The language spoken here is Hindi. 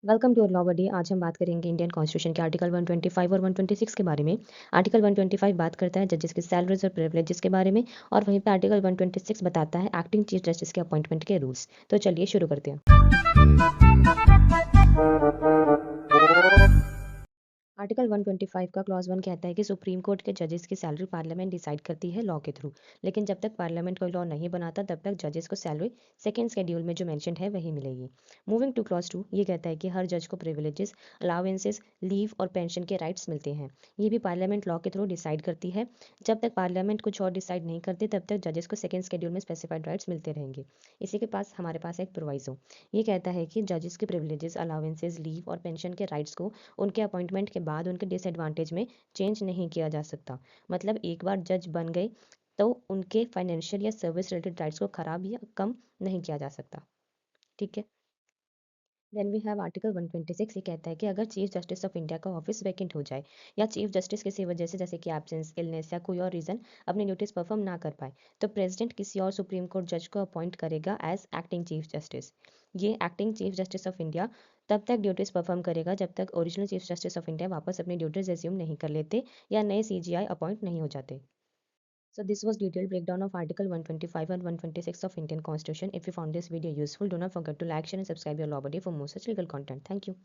वेलकम टू लॉ बडी। आज हम बात करेंगे इंडियन कॉन्स्टिट्यूशन के आर्टिकल 125 और 126 के बारे में। आर्टिकल 125 बात करता है जजेस की सैलरीज और प्रिविलेजेस के बारे में, और वहीं पे आर्टिकल 126 बताता है एक्टिंग चीफ जस्टिस के अपॉइंटमेंट के रूल्स। तो चलिए शुरू करते हैं। आर्टिकल 125 का क्लॉज 1 कहता है कि सुप्रीम कोर्ट के जजेस की सैलरी पार्लियामेंट डिसाइड करती है लॉ के थ्रू। लेकिन जब तक पार्लियामेंट कोई लॉ नहीं बनाता तब तक जजेस को सैलरी सेकेंड शेड्यूल में जो मेंशन है वही मिलेगी। मूविंग टू क्लॉज 2, ये कहता है कि हर जज को प्रिविलेजेस, अलाउंसेस, लीव और पेंशन के राइट्स मिलते हैं। ये भी पार्लियामेंट लॉ के थ्रू डिसाइड करती है। जब तक पार्लियामेंट कुछ और डिसाइड नहीं करती तब तक जजेस को सेकेंड शेड्यूल में स्पेसिफाइड राइट्स मिलते रहेंगे। इसी के पास हमारे पास एक प्रोवाइजो। ये कहता है कि जजेस के प्रिविलेजेस, अलाउंसेस, लीव और पेंशन के राइट्स को उनके अपॉइंटमेंट के बाद उनके डिसएडवांटेज में चेंज नहीं किया जा सकता। मतलब एक बार जज बन गए तो उनके फाइनेंशियल या सर्विस रिलेटेड राइट्स को खराब या कम नहीं किया जा सकता। ठीक है। Then we have article 126। ये कहता है कि अगर चीफ जस्टिस ऑफ इंडिया का ऑफिस वैकेंट हो जाए या चीफ जस्टिस किसी वजह से, जैसे कि एब्सेंस, इलनेस या कोई और रीजन, अपनी ड्यूटीज परफॉर्म ना कर पाए, तो प्रेसिडेंट किसी और सुप्रीम कोर्ट जज को अपॉइंट करेगा एज एक्टिंग चीफ जस्टिस। ये acting chief justice of India तब तक ड्यूटीज परफॉर्म करेगा जब तक original chief justice of India वापस अपनी ड्यूटीज एज्यूम नहीं कर लेते या नए सीजीआई अपॉइंट नहीं हो जाते। So this was detailed breakdown of Article 125 and 126 of Indian Constitution. If you found this video useful, do not forget to like, share and subscribe your Law Buddy for more such legal content. Thank you.